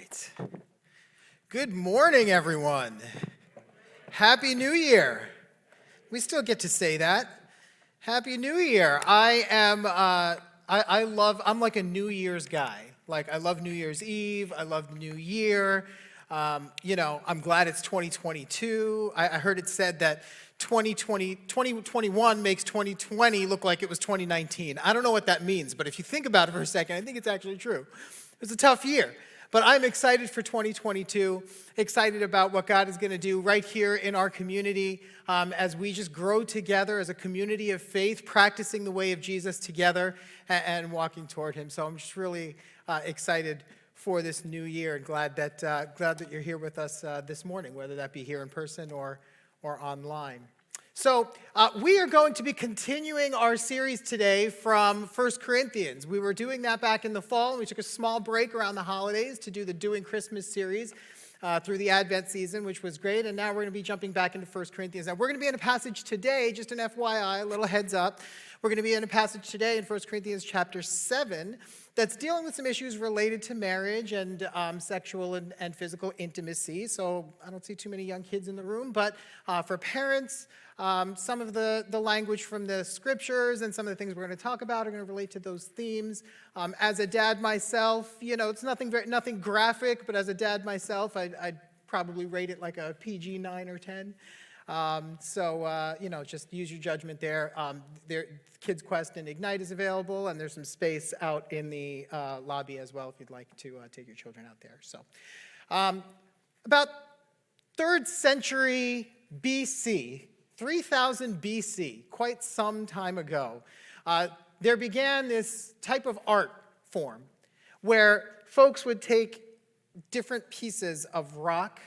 right. Good morning, everyone. Happy New Year. We still get to say that. Happy New Year. I'm like a New Year's guy. Like, I love New Year's Eve. I love New Year. I'm glad it's 2022. I heard it said that 2021 makes 2020 look like it was 2019. I don't know what that means, but if you think about it for a second, I think it's actually true. It was a tough year. But I'm excited for 2022, excited about what God is going to do right here in our community as we just grow together as a community of faith, practicing the way of Jesus together and walking toward him. So I'm just really excited for this new year and glad that you're here with us this morning, whether that be here in person or online. So we are going to be continuing our series today from 1 Corinthians. We were doing that back in the fall, and we took a small break around the holidays to do the Doing Christmas series through the Advent season, which was great, and now we're going to be jumping back into 1 Corinthians. Now, we're going to be in a passage today, just an FYI, a little heads up. We're going to be in a passage today in 1 Corinthians chapter 7 that's dealing with some issues related to marriage and sexual and physical intimacy. So I don't see too many young kids in the room, but for parents, some of the language from the scriptures and some of the things we're going to talk about are going to relate to those themes. As a dad myself, it's nothing graphic, but as a dad myself, I'd probably rate it like a PG 9 or 10. Just use your judgment there. Kids Quest and Ignite is available, and there's some space out in the lobby as well if you'd like to take your children out there. So, about 3rd century BC, 3000 BC, quite some time ago, there began this type of art form where folks would take different pieces of rock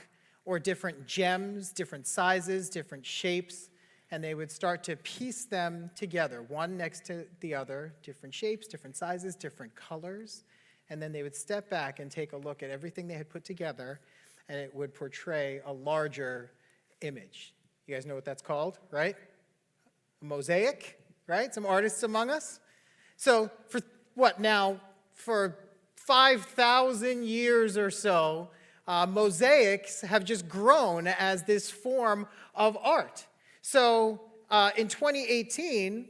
or different gems, different sizes, different shapes, and they would start to piece them together, one next to the other, different shapes, different sizes, different colors, and then they would step back and take a look at everything they had put together, and it would portray a larger image. You guys know what that's called, right? A mosaic, right? Some artists among us. So for 5,000 years or so, mosaics have just grown as this form of art. So in 2018,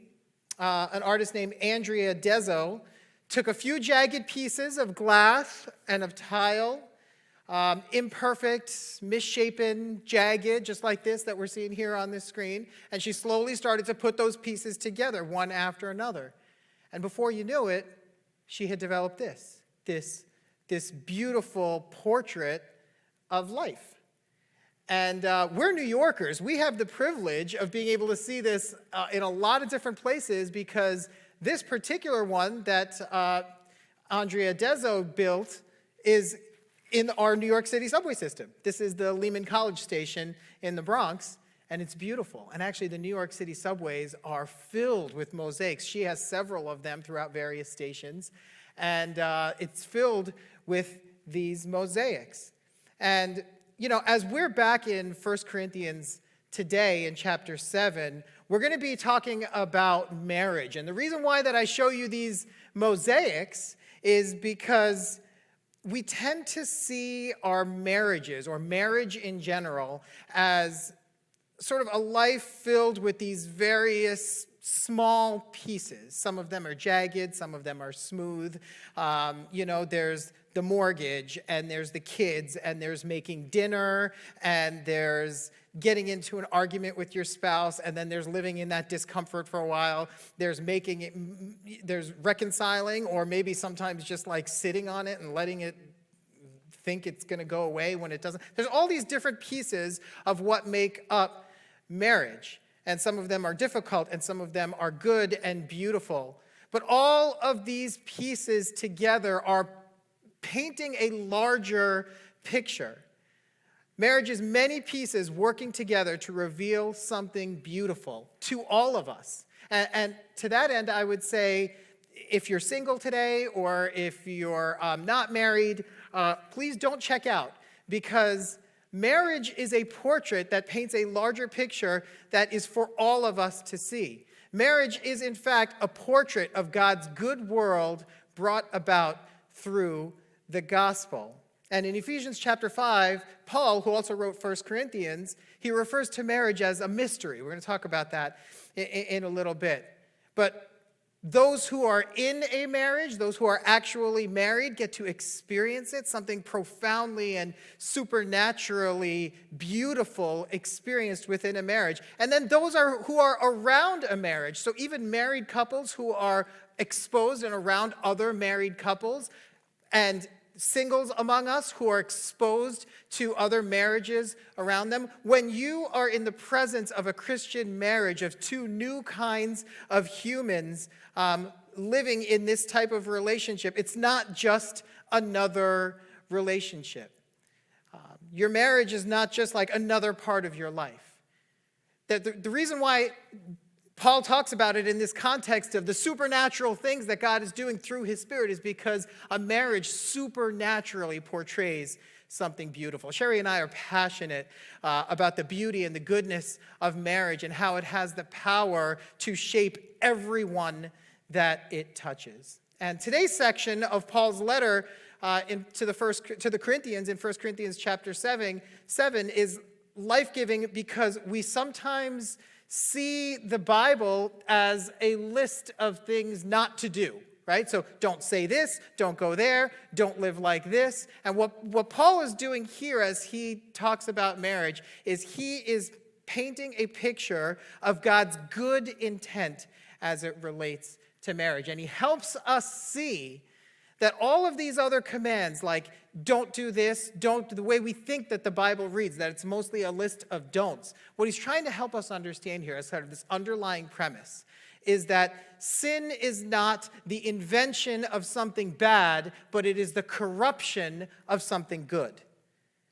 an artist named Andrea Dezzo took a few jagged pieces of glass and of tile, imperfect, misshapen, jagged, just like this that we're seeing here on this screen, and she slowly started to put those pieces together, one after another. And before you knew it, she had developed this beautiful portrait of life. And we're New Yorkers. We have the privilege of being able to see this in a lot of different places because this particular one that Andrea Dezzo built is in our New York City subway system. This is the Lehman College Station in the Bronx, and it's beautiful. And actually, the New York City subways are filled with mosaics. She has several of them throughout various stations, and it's filled with these mosaics. And as we're back in 1 Corinthians today in chapter 7, we're going to be talking about marriage. And the reason why that I show you these mosaics is because we tend to see our marriages, or marriage in general, as sort of a life filled with these various small pieces. Some of them are jagged, some of them are smooth. There's the mortgage, and there's the kids, and there's making dinner, and there's getting into an argument with your spouse, and then there's living in that discomfort for a while. There's reconciling, or maybe sometimes just like sitting on it and letting it think it's going to go away when it doesn't. There's all these different pieces of what make up marriage, and some of them are difficult, and some of them are good and beautiful. But all of these pieces together are painting a larger picture. Marriage is many pieces working together to reveal something beautiful to all of us. And to that end, I would say, if you're single today or if you're not married, please don't check out, because marriage is a portrait that paints a larger picture that is for all of us to see. Marriage is, in fact, a portrait of God's good world brought about through the gospel. And in Ephesians chapter 5, Paul, who also wrote 1 Corinthians, he refers to marriage as a mystery. We're going to talk about that in a little bit. But those who are in a marriage, those who are actually married, get to experience it, something profoundly and supernaturally beautiful experienced within a marriage. And then those who are around a marriage, so even married couples who are exposed and around other married couples, and singles among us who are exposed to other marriages around them. When you are in the presence of a Christian marriage of two new kinds of humans living in this type of relationship, it's not just another relationship. Your marriage is not just like another part of your life. The reason why Paul talks about it in this context of the supernatural things that God is doing through his Spirit is because a marriage supernaturally portrays something beautiful. Sherry and I are passionate about the beauty and the goodness of marriage and how it has the power to shape everyone that it touches. And today's section of Paul's letter to the Corinthians in 1 Corinthians chapter 7 is life-giving because we sometimes see the Bible as a list of things not to do, right? So don't say this, don't go there, don't live like this. And what Paul is doing here as he talks about marriage is he is painting a picture of God's good intent as it relates to marriage. And he helps us see that all of these other commands, like don't do this, don't, the way we think that the Bible reads, that it's mostly a list of don'ts. What he's trying to help us understand here as sort of this underlying premise is that sin is not the invention of something bad, but it is the corruption of something good.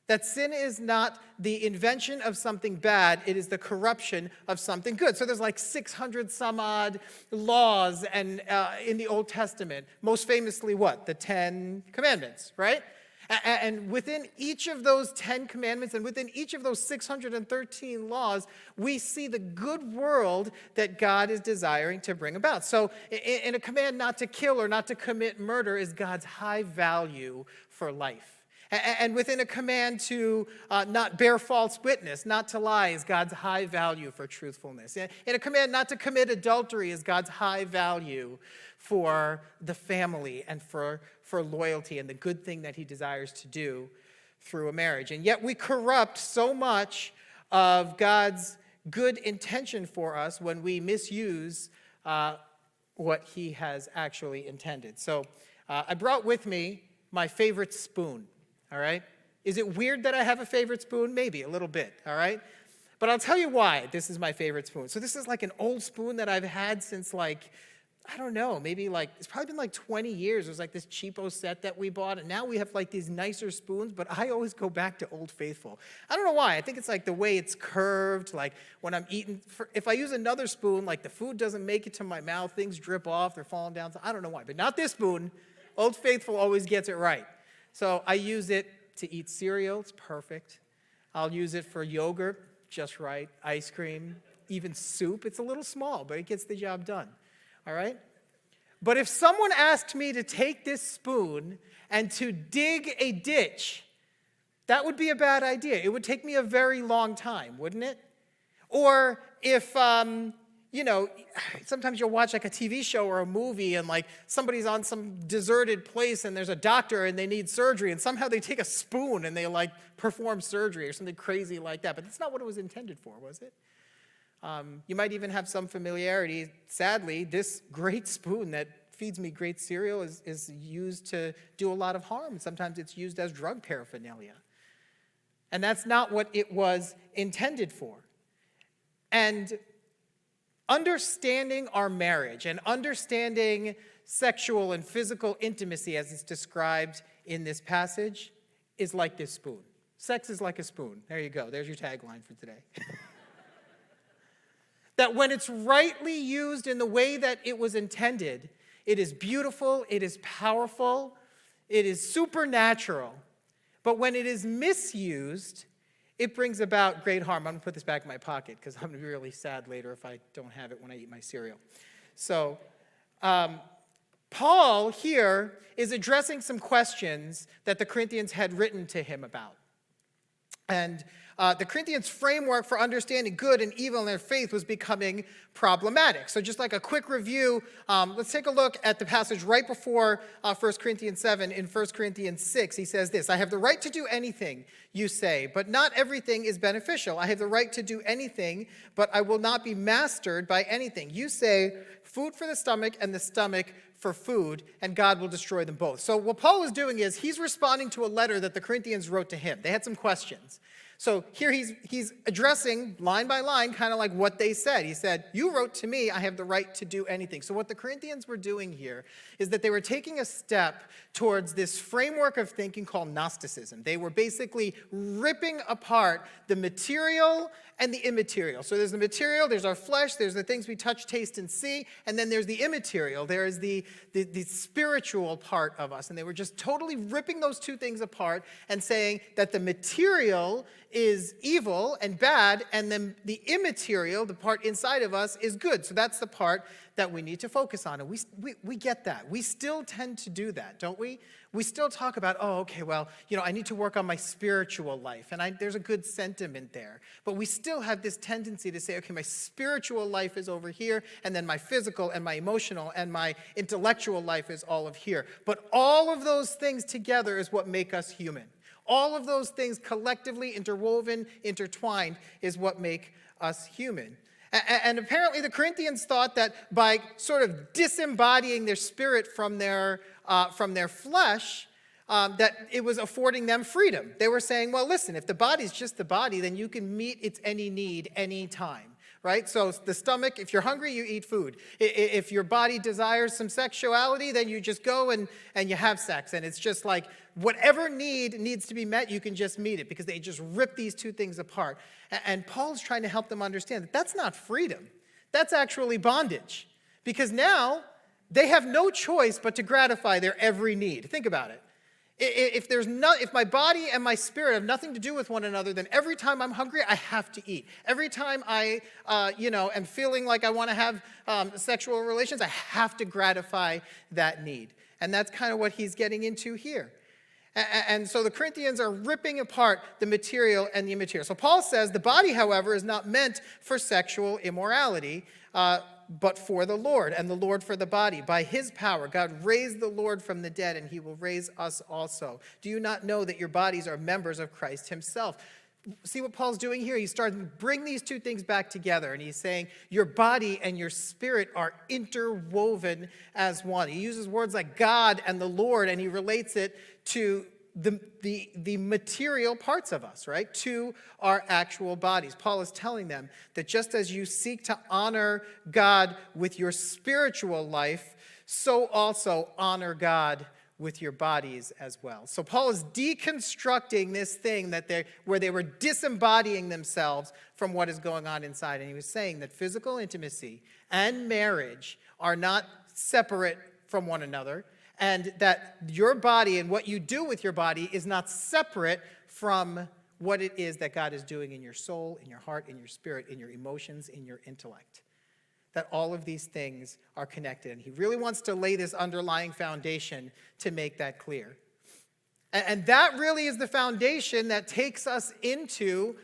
That sin is not the invention of something bad, it is the corruption of something good. So there's like 600 some odd laws and in the Old Testament. Most famously what? The 10 Commandments, right? And within each of those 10 commandments and within each of those 613 laws, we see the good world that God is desiring to bring about. So in a command not to kill or not to commit murder is God's high value for life. And within a command to not bear false witness, not to lie, is God's high value for truthfulness. In a command not to commit adultery is God's high value for the family and for loyalty and the good thing that he desires to do through a marriage. And yet we corrupt so much of God's good intention for us when we misuse what he has actually intended. So I brought with me my favorite spoon. All right? Is it weird that I have a favorite spoon? Maybe, a little bit, all right? But I'll tell you why this is my favorite spoon. So this is like an old spoon that I've had since like, I don't know, maybe like, it's probably been like 20 years. It was like this cheapo set that we bought, and now we have like these nicer spoons, but I always go back to Old Faithful. I don't know why. I think it's like the way it's curved, like when I'm eating, if I use another spoon, like the food doesn't make it to my mouth, things drip off, they're falling down. I don't know why, but not this spoon. Old Faithful always gets it right. So I use it to eat cereal, it's perfect. I'll use it for yogurt, just right. Ice cream, even soup. It's a little small, but it gets the job done, all right? But if someone asked me to take this spoon and to dig a ditch, that would be a bad idea. It would take me a very long time, wouldn't it? Or if, sometimes you'll watch like a TV show or a movie and like somebody's on some deserted place and there's a doctor and they need surgery and somehow they take a spoon and they like perform surgery or something crazy like that. But that's not what it was intended for, was it? You might even have some familiarity. Sadly, this great spoon that feeds me great cereal is used to do a lot of harm. Sometimes it's used as drug paraphernalia. And that's not what it was intended for. And understanding our marriage and understanding sexual and physical intimacy as it's described in this passage is like this spoon. Sex is like a spoon. There you go. There's your tagline for today. That when it's rightly used in the way that it was intended, it is beautiful, it is powerful, it is supernatural. But when it is misused, it brings about great harm. I'm going to put this back in my pocket because I'm going to be really sad later if I don't have it when I eat my cereal. So, Paul Paul here is addressing some questions that the Corinthians had written to him about. And the Corinthians' framework for understanding good and evil in their faith was becoming problematic. So just like a quick review, let's take a look at the passage right before 1 Corinthians 7. In 1 Corinthians 6, he says this, "I have the right to do anything, you say, but not everything is beneficial. I have the right to do anything, but I will not be mastered by anything. You say, food for the stomach and the stomach for food, and God will destroy them both." So what Paul is doing is he's responding to a letter that the Corinthians wrote to him. They had some questions. So here he's addressing line by line kind of like what they said. He said, you wrote to me, I have the right to do anything. So what the Corinthians were doing here is that they were taking a step towards this framework of thinking called Gnosticism. They were basically ripping apart the material and the immaterial. So there's the material, there's our flesh, there's the things we touch, taste, and see, and then there's the immaterial. There is the spiritual part of us. And they were just totally ripping those two things apart and saying that the material is evil and bad, and then the immaterial, the part inside of us, is good. So that's the part that we need to focus on. And we get that. We still tend to do that, don't we? We still talk about, I need to work on my spiritual life. And there's a good sentiment there. But we still have this tendency to say, okay, my spiritual life is over here, and then my physical and my emotional and my intellectual life is all of here. But all of those things together is what make us human. All of those things collectively interwoven, intertwined, is what make us human. And apparently the Corinthians thought that by sort of disembodying their spirit from their flesh, that it was affording them freedom. They were saying, well, listen, if the body's just the body, then you can meet its any need anytime. Right? So the stomach, if you're hungry, you eat food. If your body desires some sexuality, then you just go and you have sex. And it's just like whatever need needs to be met, you can just meet it, because they just rip these two things apart. And Paul's trying to help them understand that that's not freedom. That's actually bondage. Because now they have no choice but to gratify their every need. Think about it. If my body and my spirit have nothing to do with one another, then every time I'm hungry, I have to eat. Every time I, am feeling like I want to have sexual relations, I have to gratify that need. And that's kind of what he's getting into here. And so the Corinthians are ripping apart the material and the immaterial. So Paul says, the body, however, is not meant for sexual immorality, but for the Lord, and the Lord for the body. By his power, God raised the Lord from the dead, and he will raise us also. Do you not know that your bodies are members of Christ himself? See what Paul's doing here? He's starting to bring these two things back together, and he's saying your body and your spirit are interwoven as one. He uses words like God and the Lord, and he relates it to the material parts of us, right, to our actual bodies. Paul is telling them that just as you seek to honor God with your spiritual life, so also honor God with your bodies as well. So Paul is deconstructing this thing where they were disembodying themselves from what is going on inside. And he was saying that physical intimacy and marriage are not separate from one another, and that your body and what you do with your body is not separate from what it is that God is doing in your soul, in your heart, in your spirit, in your emotions, in your intellect. That all of these things are connected. And he really wants to lay this underlying foundation to make that clear. And that really is the foundation that takes us into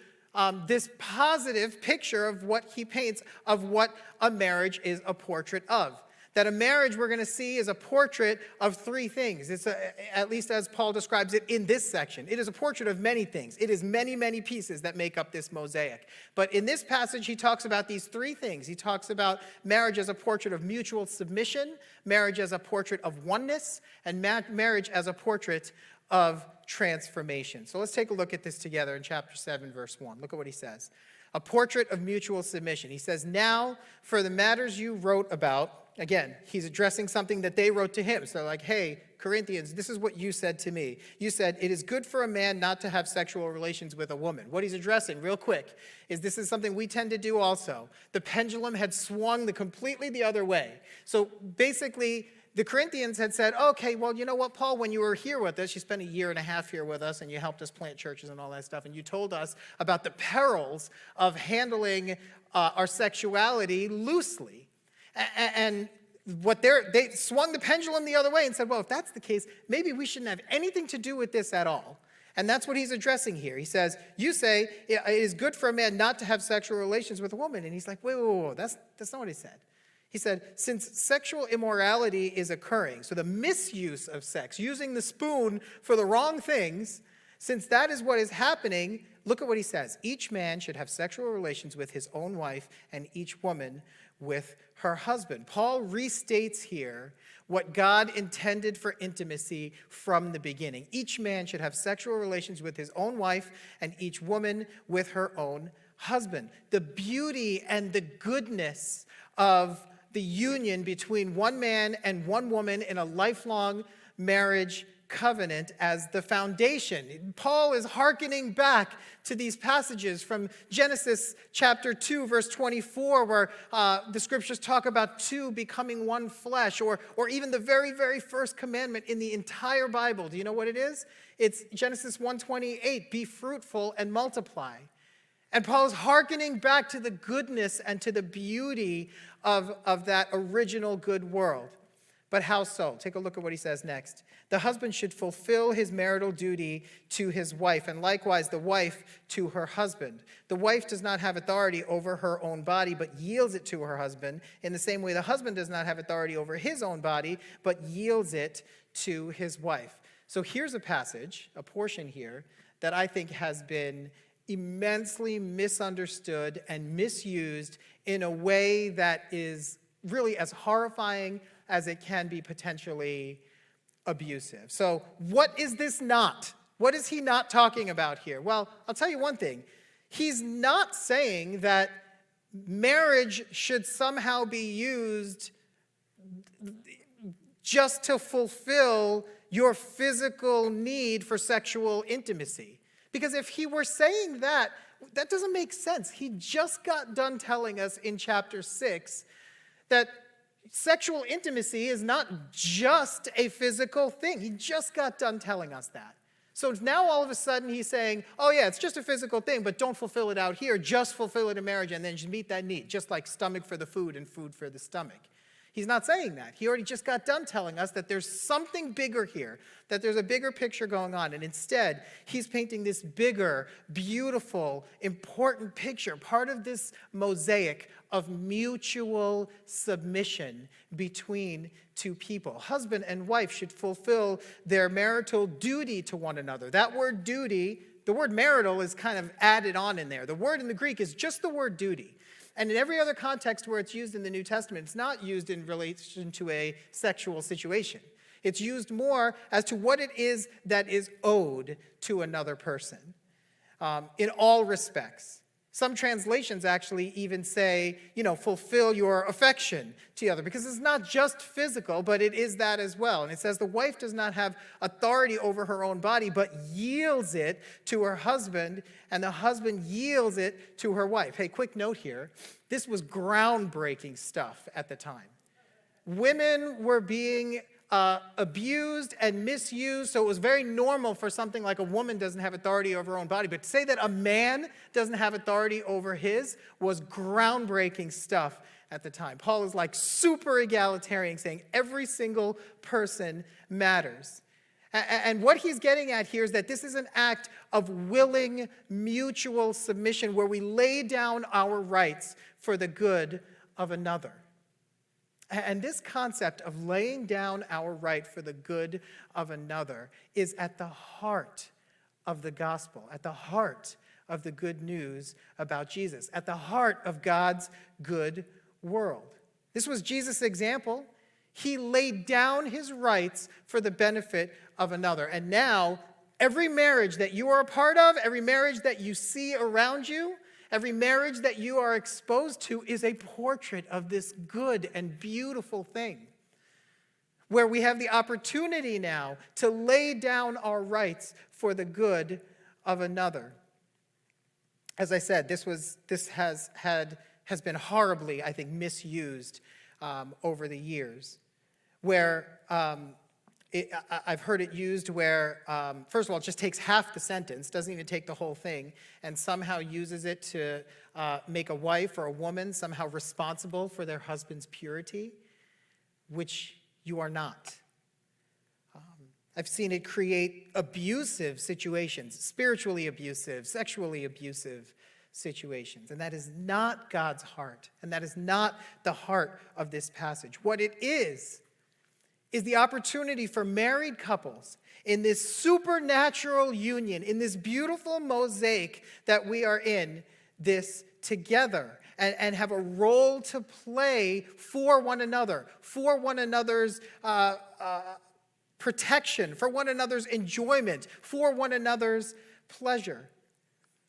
this positive picture of what he paints of what a marriage is a portrait of. That a marriage, we're going to see, is a portrait of three things. It's at least as Paul describes it in this section. It is a portrait of many things. It is many, many pieces that make up this mosaic. But in this passage, he talks about these three things. He talks about marriage as a portrait of mutual submission, marriage as a portrait of oneness, and marriage as a portrait of transformation. So let's take a look at this together in chapter 7, verse 1. Look at what he says. A portrait of mutual submission. He says, now for the matters you wrote about. Again, he's addressing something that they wrote to him. So like, hey, Corinthians, this is what you said to me. You said, it is good for a man not to have sexual relations with a woman. What he's addressing real quick is this is something we tend to do also. The pendulum had swung completely the other way. So basically, the Corinthians had said, okay, well, you know what, Paul, when you were here with us, you spent 1.5 years here with us, and you helped us plant churches and all that stuff, and you told us about the perils of handling our sexuality loosely. And they swung the pendulum the other way and said, well, if that's the case, maybe we shouldn't have anything to do with this at all. And that's what he's addressing here. He says, you say it is good for a man not to have sexual relations with a woman. And he's like, wait, that's not what he said. He said, since sexual immorality is occurring, so the misuse of sex, using the spoon for the wrong things, since that is what is happening, look at what he says. Each man should have sexual relations with his own wife, and each woman with her husband. Paul restates here what God intended for intimacy from the beginning. Each man should have sexual relations with his own wife, and each woman with her own husband. The beauty and the goodness of the union between one man and one woman in a lifelong marriage covenant as the foundation. Paul is hearkening back to these passages from Genesis chapter 2, verse 24, where the scriptures talk about two becoming one flesh, or even the very, very first commandment in the entire Bible. Do you know what it is? It's Genesis 1:28, be fruitful and multiply. And Paul is hearkening back to the goodness and to the beauty of that original good world. But how so? Take a look at what he says next. The husband should fulfill his marital duty to his wife, and likewise the wife to her husband. The wife does not have authority over her own body, but yields it to her husband. In the same way, the husband does not have authority over his own body, but yields it to his wife. So here's a passage, a portion here, that I think has been immensely misunderstood and misused in a way that is really as horrifying as it can be potentially abusive. So what is this not? What is he not talking about here? Well, I'll tell you one thing. He's not saying that marriage should somehow be used just to fulfill your physical need for sexual intimacy. Because if he were saying that, that doesn't make sense. He just got done telling us in chapter 6 that sexual intimacy is not just a physical thing. He just got done telling us that. So now all of a sudden he's saying, oh yeah, it's just a physical thing, but don't fulfill it out here. Just fulfill it in marriage and then just meet that need, just like stomach for the food and food for the stomach. He's not saying that. He already just got done telling us that there's something bigger here, that there's a bigger picture going on. And instead, he's painting this bigger, beautiful, important picture, part of this mosaic of mutual submission between two people. Husband and wife should fulfill their marital duty to one another. That word duty, the word marital is kind of added on in there. The word in the Greek is just the word duty. And in every other context where it's used in the New Testament, it's not used in relation to a sexual situation. It's used more as to what it is that is owed to another person in all respects. Some translations actually even say, fulfill your affection to the other, because it's not just physical, but it is that as well. And it says the wife does not have authority over her own body, but yields it to her husband, and the husband yields it to her wife. Hey, quick note here. This was groundbreaking stuff at the time. Women were being abused and misused, so it was very normal for something like a woman doesn't have authority over her own body. But to say that a man doesn't have authority over his was groundbreaking stuff at the time. Paul is like super egalitarian, saying every single person matters. And what he's getting at here is that this is an act of willing mutual submission where we lay down our rights for the good of another. And this concept of laying down our right for the good of another is at the heart of the gospel, at the heart of the good news about Jesus, at the heart of God's good world. This was Jesus' example. He laid down his rights for the benefit of another. And now, every marriage that you are a part of, every marriage that you see around you, every marriage that you are exposed to is a portrait of this good and beautiful thing, where we have the opportunity now to lay down our rights for the good of another. As I said, this has been horribly, I think, misused over the years, where I've heard it used where, first of all, it just takes half the sentence, doesn't even take the whole thing, and somehow uses it to make a wife or a woman somehow responsible for their husband's purity. which you are not. I've seen it create abusive situations, spiritually abusive, sexually abusive situations. And that is not God's heart. And that is not the heart of this passage. What it is the opportunity for married couples in this supernatural union, in this beautiful mosaic that we are in, this together, and have a role to play for one another, for one another's protection, for one another's enjoyment, for one another's pleasure.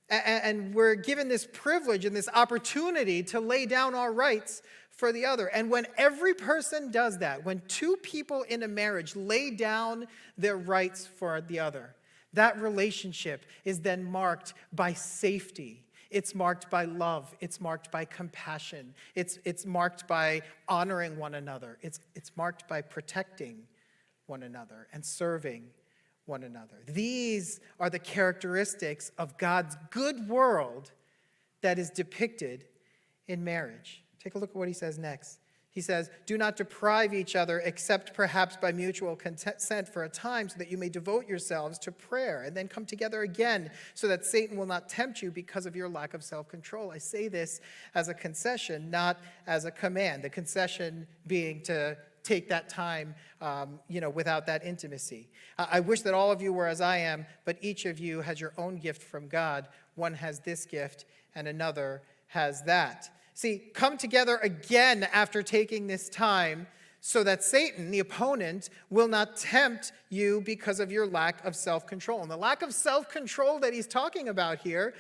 And we're given this privilege and this opportunity to lay down our rights for the other. And when every person does that, when two people in a marriage lay down their rights for the other, that relationship is then marked by safety. It's marked by love. It's marked by compassion. It's marked by honoring one another. It's marked by protecting one another and serving one another. These are the characteristics of God's good world that is depicted in marriage. Take a look at what he says next. He says, do not deprive each other except perhaps by mutual consent for a time so that you may devote yourselves to prayer and then come together again so that Satan will not tempt you because of your lack of self-control. I say this as a concession, not as a command. The concession being to take that time, without that intimacy. I wish that all of you were as I am, but each of you has your own gift from God. One has this gift and another has that. See, come together again after taking this time so that Satan, the opponent, will not tempt you because of your lack of self-control. And the lack of self-control that he's talking about here,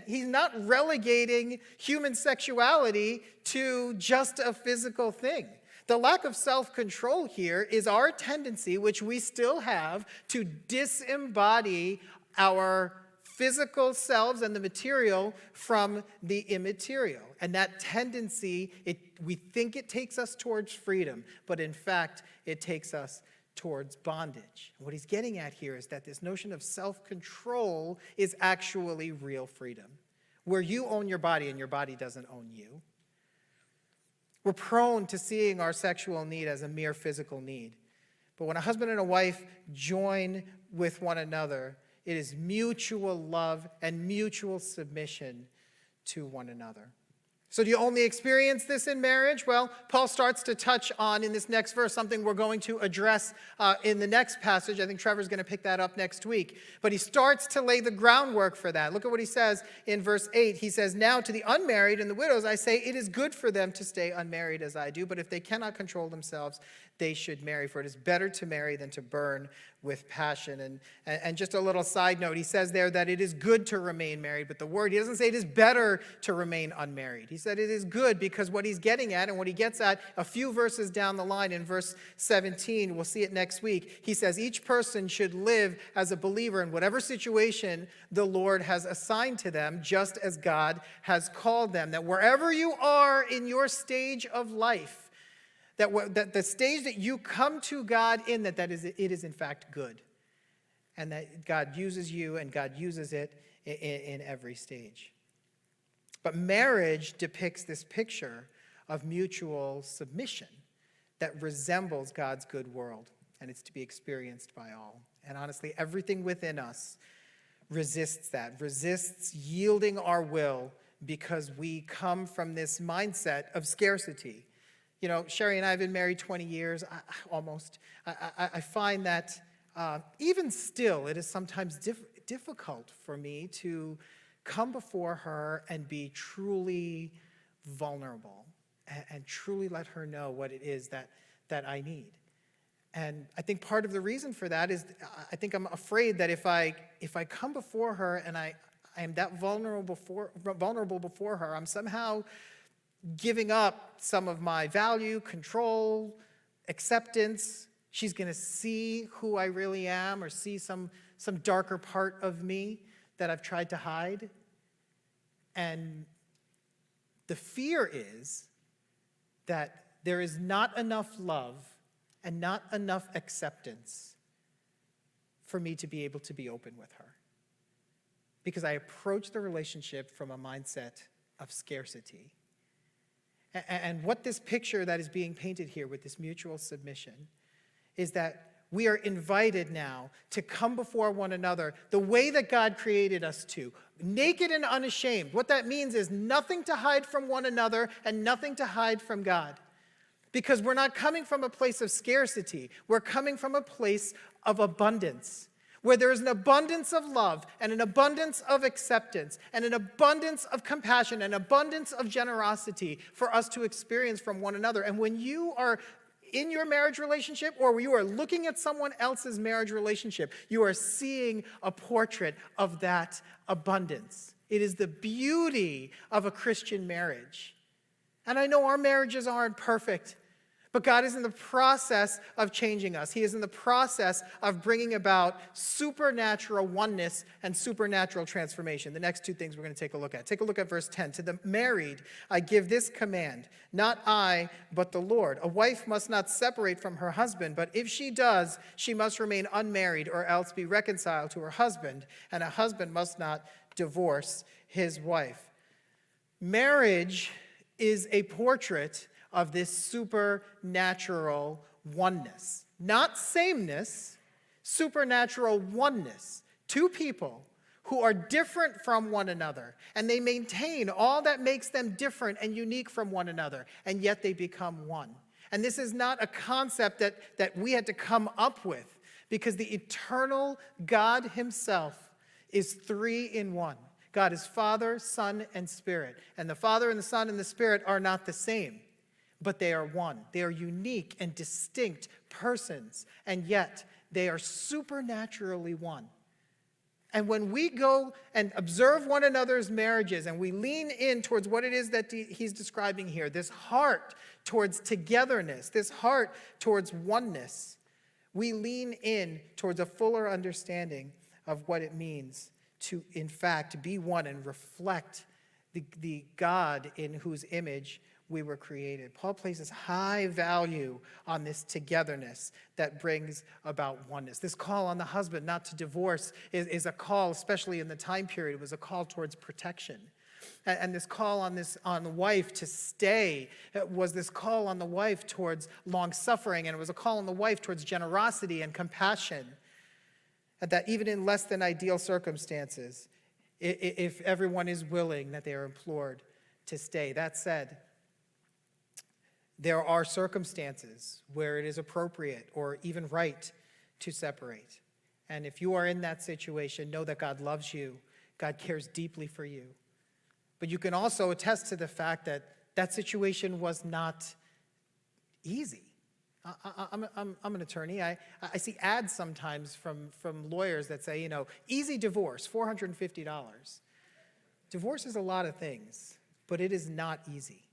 he's not relegating human sexuality to just a physical thing. The lack of self-control here is our tendency, which we still have, to disembody our physical selves and the material from the immaterial. And that tendency, we think it takes us towards freedom, but in fact, it takes us towards bondage. What he's getting at here is that this notion of self-control is actually real freedom, where you own your body and your body doesn't own you. We're prone to seeing our sexual need as a mere physical need. But when a husband and a wife join with one another, it is mutual love and mutual submission to one another. So do you only experience this in marriage? Well, Paul starts to touch on, in this next verse, something we're going to address in the next passage. I think Trevor's going to pick that up next week. But he starts to lay the groundwork for that. Look at what he says in verse 8. He says, now to the unmarried and the widows, I say, it is good for them to stay unmarried as I do. But if they cannot control themselves, they should marry. For it is better to marry than to burn with passion. And just a little side note, he says there that it is good to remain married. But the word, he doesn't say it is better to remain unmarried. He said it is good because what he's getting at and what he gets at a few verses down the line in verse 17, we'll see it next week. He says each person should live as a believer in whatever situation the Lord has assigned to them, just as God has called them. That wherever you are in your stage of life, that the stage that you come to God in, it is in fact good. And that God uses you and God uses it in every stage. But marriage depicts this picture of mutual submission that resembles God's good world, and it's to be experienced by all. And honestly, everything within us resists that, resists yielding our will because we come from this mindset of scarcity. You know, Sherry and I have been married 20 years, almost. I find that even still, it is sometimes difficult for me to come before her and be truly vulnerable and truly let her know what it is that I need. And I think part of the reason for that is I think I'm afraid that if I come before her and I am that vulnerable before her, I'm somehow giving up some of my value, control, acceptance. She's going to see who I really am or see some darker part of me that I've tried to hide. And the fear is that there is not enough love and not enough acceptance for me to be able to be open with her. Because I approach the relationship from a mindset of scarcity. And what this picture that is being painted here with this mutual submission is that we are invited now to come before one another the way that God created us to, naked and unashamed. What that means is nothing to hide from one another and nothing to hide from God. Because we're not coming from a place of scarcity. We're coming from a place of abundance, where there is an abundance of love and an abundance of acceptance and an abundance of compassion and abundance of generosity for us to experience from one another. And when you are in your marriage relationship or you are looking at someone else's marriage relationship, you are seeing a portrait of that abundance. It is the beauty of a Christian marriage. And I know our marriages aren't perfect, but God is in the process of changing us. He is in the process of bringing about supernatural oneness and supernatural transformation. The next two things we're going to take a look at. Take a look at verse 10. To the married, I give this command, not I, but the Lord. A wife must not separate from her husband, but if she does, she must remain unmarried or else be reconciled to her husband, and a husband must not divorce his wife. Marriage is a portrait of this supernatural oneness. Not sameness, supernatural oneness. Two people who are different from one another, and they maintain all that makes them different and unique from one another, and yet they become one. And this is not a concept that we had to come up with, because the eternal God himself is three in one. God is Father, Son, and Spirit. And the Father and the Son and the Spirit are not the same, but they are one. They are unique and distinct persons, and yet they are supernaturally one. And when we go and observe one another's marriages and we lean in towards what it is that he's describing here, this heart towards togetherness, this heart towards oneness, we lean in towards a fuller understanding of what it means to, in fact, be one and reflect the God in whose image we were created. Paul places high value on this togetherness that brings about oneness. This call on the husband not to divorce is a call, especially in the time period, it was a call towards protection. And this call on the wife to stay was this call on the wife towards long-suffering, and it was a call on the wife towards generosity and compassion. And that even in less than ideal circumstances, if everyone is willing, that they are implored to stay. That said, there are circumstances where it is appropriate or even right to separate. And if you are in that situation, know that God loves you. God cares deeply for you. But you can also attest to the fact that that situation was not easy. I'm an attorney. I see ads sometimes from lawyers that say, easy divorce, $450. Divorce is a lot of things, but it is not easy.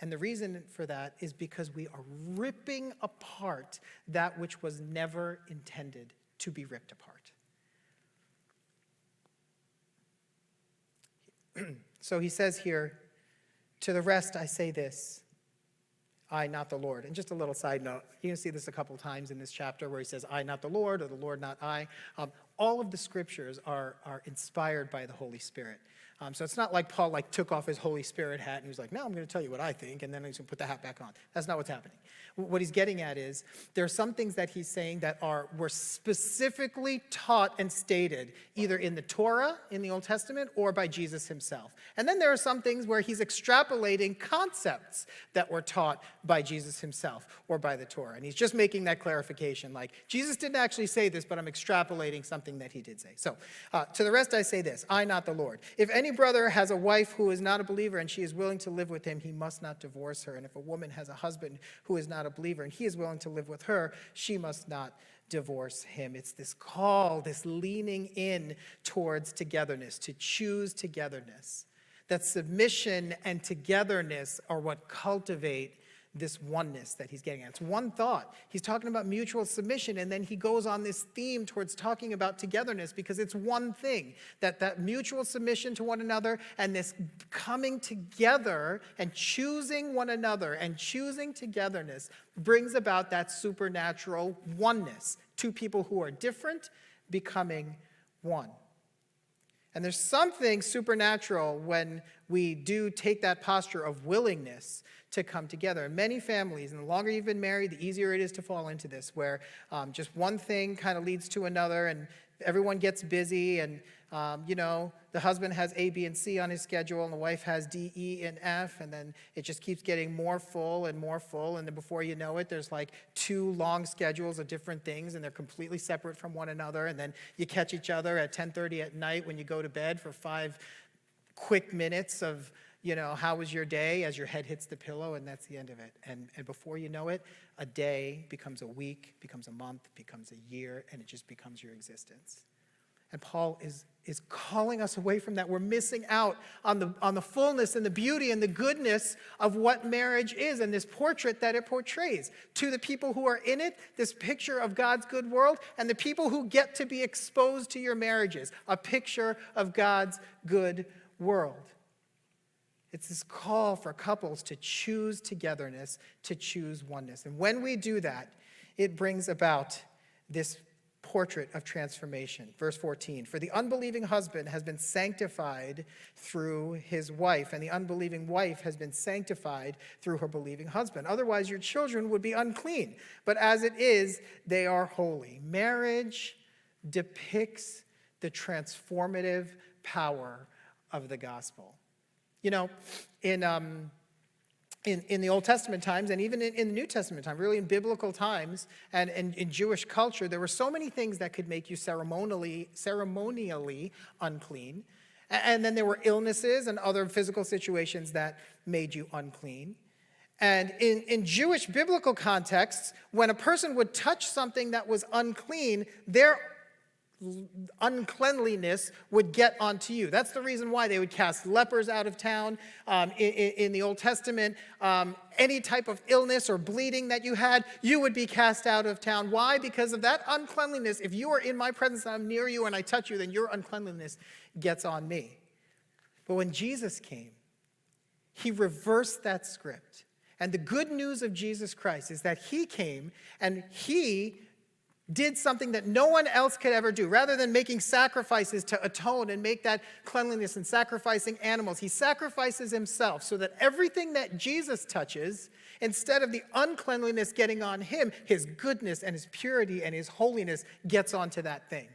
And the reason for that is because we are ripping apart that which was never intended to be ripped apart. So he says here, to the rest I say this, I, not the Lord. And just a little side note, you can see this a couple times in this chapter where he says, I, not the Lord, or the Lord, not I. All of the scriptures are inspired by the Holy Spirit. So it's not like Paul took off his Holy Spirit hat and he was like, now I'm going to tell you what I think, and then he's going to put the hat back on. That's not what's happening. What he's getting at is there are some things that he's saying that were specifically taught and stated either in the Torah, in the Old Testament, or by Jesus himself. And then there are some things where he's extrapolating concepts that were taught by Jesus himself or by the Torah. And he's just making that clarification, like, Jesus didn't actually say this, but I'm extrapolating something that he did say. So, to the rest I say this, I, not the Lord. If any brother has a wife who is not a believer and she is willing to live with him, he must not divorce her. And if a woman has a husband who is not a believer and he is willing to live with her, she must not divorce him. It's this call, this leaning in towards togetherness, to choose togetherness. That submission and togetherness are what cultivate this oneness that he's getting at. It's one thought. He's talking about mutual submission, and then he goes on this theme towards talking about togetherness because it's one thing, that mutual submission to one another and this coming together and choosing one another and choosing togetherness brings about that supernatural oneness. Two people who are different becoming one. And there's something supernatural when we do take that posture of willingness to come together. In many families, and the longer you've been married, the easier it is to fall into this, where just one thing kind of leads to another, and everyone gets busy, and the husband has A, B, and C on his schedule, and the wife has D, E, and F, and then it just keeps getting more full, and then before you know it, there's like 2 long schedules of different things, and they're completely separate from one another, and then you catch each other at 10:30 at night when you go to bed for 5 quick minutes of, how was your day, as your head hits the pillow, and that's the end of it. And before you know it, a day becomes a week, becomes a month, becomes a year, and it just becomes your existence. And Paul is calling us away from that. We're missing out on the fullness and the beauty and the goodness of what marriage is and this portrait that it portrays. To the people who are in it, this picture of God's good world, and the people who get to be exposed to your marriages, a picture of God's good world. It's this call for couples to choose togetherness, to choose oneness. And when we do that, it brings about this portrait of transformation. Verse 14, for the unbelieving husband has been sanctified through his wife, and the unbelieving wife has been sanctified through her believing husband. Otherwise, your children would be unclean. But as it is, they are holy. Marriage depicts the transformative power of the gospel. In the Old Testament times, and even in the New Testament time, really in biblical times and in Jewish culture, there were so many things that could make you ceremonially unclean. And then there were illnesses and other physical situations that made you unclean. And in Jewish biblical contexts, when a person would touch something that was unclean, their uncleanliness would get onto you. That's the reason why they would cast lepers out of town. In the Old Testament, any type of illness or bleeding that you had, you would be cast out of town. Why? Because of that uncleanliness. If you are in my presence and I'm near you and I touch you, then your uncleanliness gets on me. But when Jesus came, he reversed that script. And the good news of Jesus Christ is that he came and he did something that no one else could ever do. Rather than making sacrifices to atone and make that cleanliness and sacrificing animals, he sacrifices himself so that everything that Jesus touches, instead of the uncleanliness getting on him, his goodness and his purity and his holiness gets onto that thing.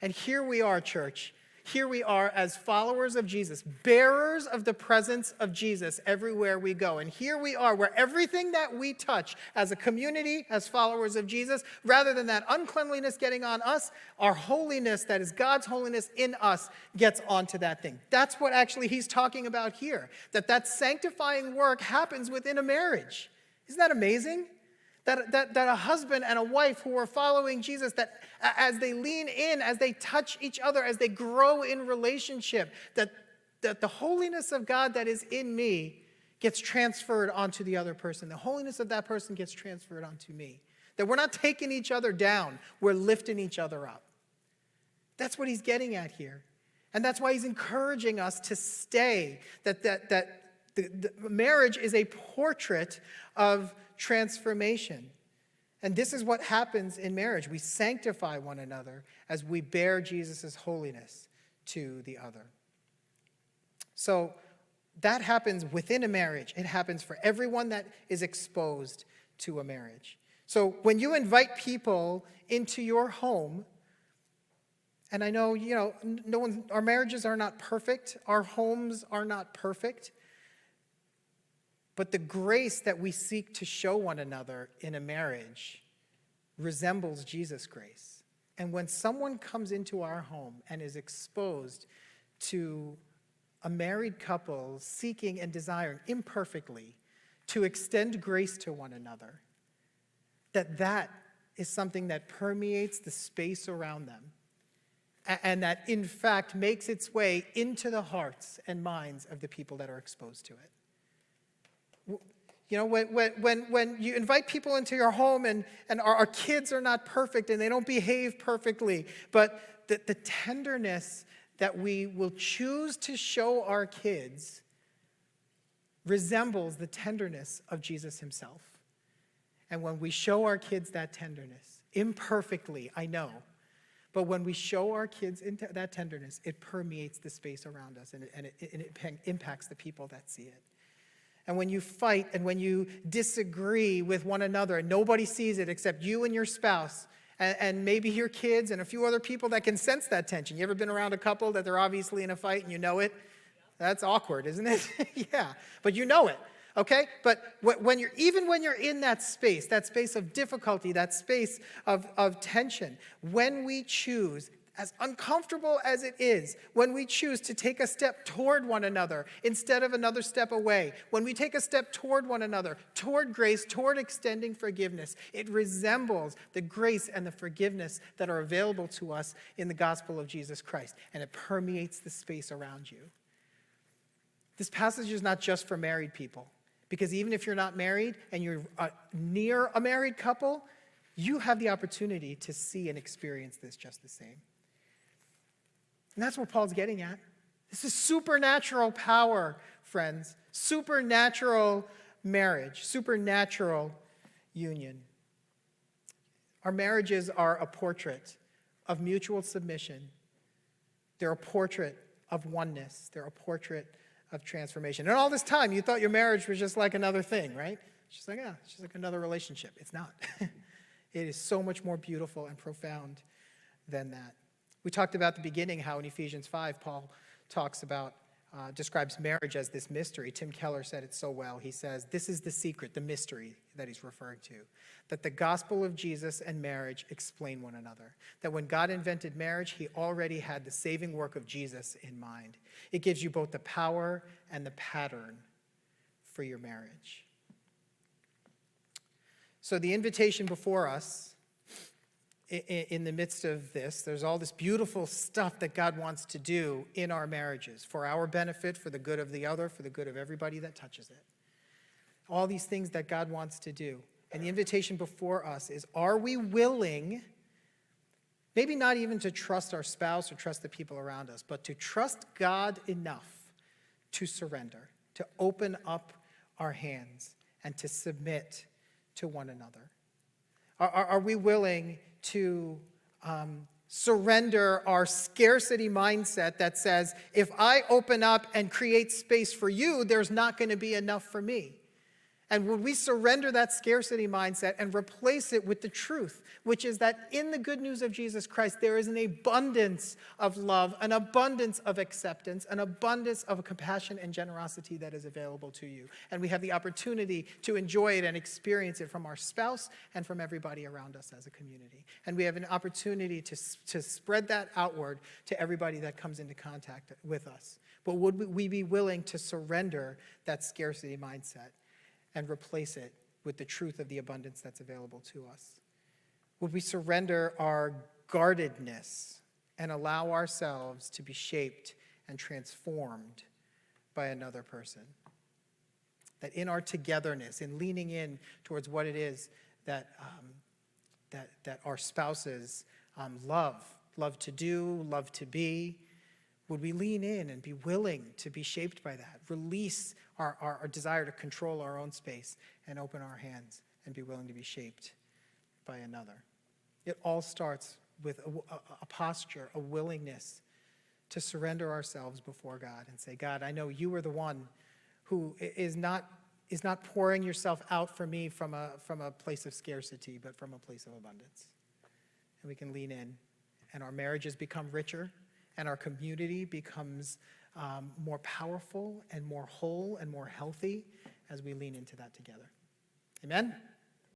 And here we are, church. Here we are as followers of Jesus, bearers of the presence of Jesus everywhere we go. And here we are where everything that we touch as a community, as followers of Jesus, rather than that uncleanliness getting on us, our holiness, that is God's holiness in us, gets onto that thing. That's what actually he's talking about here, that sanctifying work happens within a marriage. Isn't that amazing? That a husband and a wife who are following Jesus, that as they lean in, as they touch each other, as they grow in relationship, that the holiness of God that is in me gets transferred onto the other person. The holiness of that person gets transferred onto me. That we're not taking each other down, we're lifting each other up. That's what he's getting at here. And that's why he's encouraging us to stay, that the marriage is a portrait of transformation. And this is what happens in marriage. We sanctify one another as we bear Jesus' holiness to the other. So that happens within a marriage. It happens for everyone that is exposed to a marriage. So when you invite people into your home, and I know, our marriages are not perfect. Our homes are not perfect. But the grace that we seek to show one another in a marriage resembles Jesus' grace. And when someone comes into our home and is exposed to a married couple seeking and desiring imperfectly to extend grace to one another, that is something that permeates the space around them, and that in fact makes its way into the hearts and minds of the people that are exposed to it. When you invite people into your home and our kids are not perfect and they don't behave perfectly, but the tenderness that we will choose to show our kids resembles the tenderness of Jesus himself. And when we show our kids that tenderness, imperfectly, I know, But when we show our kids into that tenderness, it permeates the space around us, and it impacts the people that see it. And when you fight and when you disagree with one another, and nobody sees it except you and your spouse, and maybe your kids and a few other people that can sense that tension. You ever been around a couple that they're obviously in a fight and you know it? That's awkward, isn't it? Yeah, but you know it, okay? But when you're in that space of difficulty, that space of tension, when we choose, as uncomfortable as it is, when we choose to take a step toward one another instead of another step away, when we take a step toward one another, toward grace, toward extending forgiveness, it resembles the grace and the forgiveness that are available to us in the gospel of Jesus Christ, and it permeates the space around you. This passage is not just for married people, because even if you're not married and you're near a married couple, you have the opportunity to see and experience this just the same. And that's what Paul's getting at. This is supernatural power, friends. Supernatural marriage, supernatural union. Our marriages are a portrait of mutual submission. They're a portrait of oneness. They're a portrait of transformation. And all this time, you thought your marriage was just like another thing, right? It's just like another relationship. It's not. It is so much more beautiful and profound than that. We talked about at the beginning how in Ephesians 5, Paul describes marriage as this mystery. Tim Keller said it so well. He says, this is the secret, the mystery that he's referring to, that the gospel of Jesus and marriage explain one another. That when God invented marriage, he already had the saving work of Jesus in mind. It gives you both the power and the pattern for your marriage. So the invitation before us, in the midst of this, there's all this beautiful stuff that God wants to do in our marriages for our benefit, for the good of the other, for the good of everybody that touches it. All these things that God wants to do. And the invitation before us is, are we willing, maybe not even to trust our spouse or trust the people around us, but to trust God enough to surrender, to open up our hands and to submit to one another? Are we willing to surrender our scarcity mindset that says, if I open up and create space for you, there's not going to be enough for me? And would we surrender that scarcity mindset and replace it with the truth, which is that in the good news of Jesus Christ, there is an abundance of love, an abundance of acceptance, an abundance of compassion and generosity that is available to you. And we have the opportunity to enjoy it and experience it from our spouse and from everybody around us as a community. And we have an opportunity to spread that outward to everybody that comes into contact with us. But would we be willing to surrender that scarcity mindset and replace it with the truth of the abundance that's available to us? Would we surrender our guardedness and allow ourselves to be shaped and transformed by another person? That in our togetherness, in leaning in towards what it is that our spouses love to do, love to be, would we lean in and be willing to be shaped by that? Release our desire to control our own space and open our hands and be willing to be shaped by another. It all starts with a posture, a willingness to surrender ourselves before God and say, God, I know you are the one who is not pouring yourself out for me from a place of scarcity, but from a place of abundance. And we can lean in, and our marriages become richer, and our community becomes more powerful and more whole and more healthy as we lean into that together. Amen?